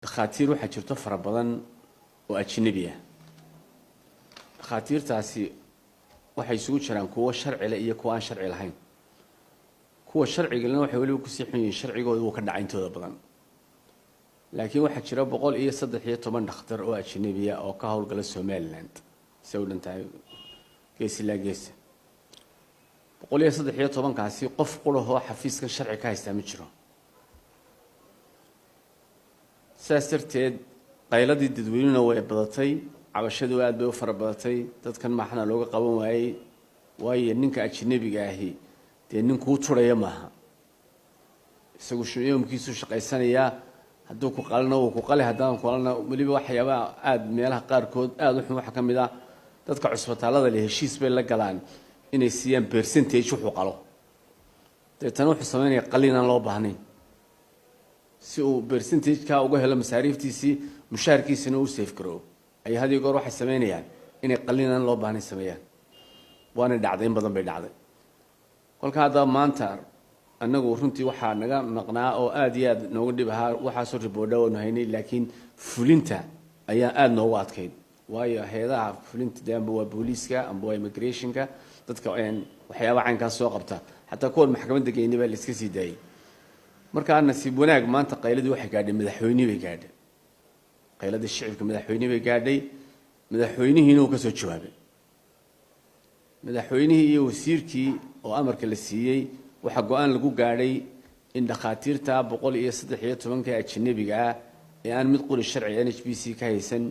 dhakhaatiir waxaa jirto fara badan oo ajnabi ah. dhakhaatiirtaasi waxay isugu jiraan kuwa sharci leh iyo kuwa aan sharci lahayn. kuwa sharciga leh waxay waliba ku sii xun yihiin sharcigooda uu ka dhacay intooda badan. laakiin waxaa jira 113 dhakhtar oo ajnabi ah oo ka howlgala Somaliland si uu dhantahay geesi la geesi. 113 kaasi qof qulaho xafiiska sharci ka haysta ma jiro. ساسترتيد قيلدي dadweynuhuna way badatay cabashadu aad bay u fara badatay dadkan maxna looga qaban waayay ninka ajnabiga ahi de ninku u turaya maaha isagu shaqooyinkiisu shaqaysanaya hadduu ku qalno uu ku qali hadaan ku qalno waliba waxyaaba aad meelaha qaarkood aad u xun waxa kamid ah dadka cusbitaalada leh heshiis bay la galaan inay siiyaan percentage wuxuu qalo tan wuxuu sameeynaya qalin aan loo baahnayn si uu percentage ka uga helo masaariiftiisi mushaarkiisina uu safe garow ay hadii goor waxa sameynayaan inay qalinaan loo baahnay sameeyaan waana dhacday in badan bay dhacday kolka hada maanta anagu runtii waxa naga maqnaa oo aad iyo aad nooga dhibaha waxa soo ribooda oo haynay laakiin fulinta ayaa aad nooga adkeyd waayo hay'adaha fulinta deegaanka waa booliiska amba immigrationka dadka waxyaabo caynka soo qabta hatta kuwa maxkamadda geeyay baa la iska sii daayay marka nasiib wanaag maanta qayladii waxay gaadhay madaxweynaha bay gaadhay qayladii shacabka madaxweynaha bay gaadhay madaxweynihiina uu ka soo jawaabay madaxweynihii iyo wasiirkii oo amarka la siiyay waxa go'aan lagu gaadhay in dhakhaatiirta 113 ajnabiga ah ee aan mid qori sharci NHBC ka haysan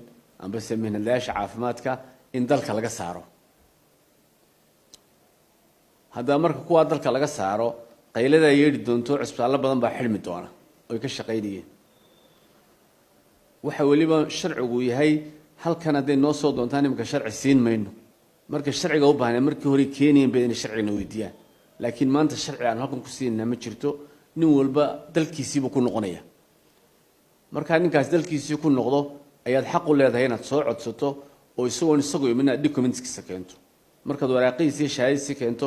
amba sameynayasha caafimaadka in dalka laga saaro hada marka kuwa dalka laga saaro qaylada yeedhi doonto cusbitaalo badan baa xilmi doona oo ka shaqeynayeen waxa waliba sharcigu yahay halkan haday noo soo doontaan imka sharci siin mayno marka sharciga u baahnaa markii hore Keeniyeen bay in sharciga weydiiyaan laakiin maanta sharci aan halkan ku siinna ma jirto nin walba dalkiisiiba ku noqonaya marka ninkaas dalkiisii ku noqdo ayaad xaq u leedahay inaad soo codsato oo isagu imina documentskiisa keento marka waraaqadiisa shahaadadiisa keento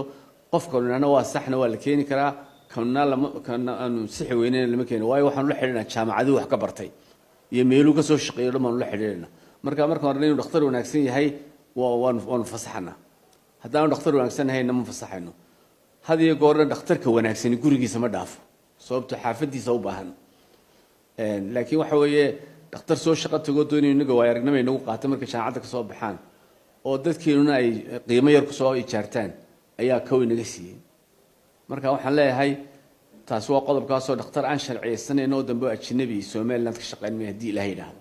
qofka lana waa saxna waa la keeni karaa kana aanu sixi weyneen lama keeno waayo waxaan la xiriirnaa jaamacadu wax ka bartay iyo meelu ka soo shaqeeyo dhamaan la xiriirnaa marka hore inuu dhakhtar wanaagsan yahay waan fasaxna haddaan dhakhtar wanaagsan hayna ma fasaxayno hadii goorna dhakhtarka wanaagsan gurigiisa ma dhaafo sababta xaafadiisa u baahan laakiin waxa weeye dhakhtar soo shaqo tago doonay inaga waa aragnimay nagu qaatay marka jaamacadda ka soo baxaan oo dadkeenuna ay qiimo yar ku soo ijaartaan ayaa ka weyn naga siiyay marka waxaan leeyahay taas waa qodobkaas oo dhakhtar aan sharciyeysanayno dambe ajnabi Soomaaliland ka shaqeynaya hadii Ilaahay yiraahdo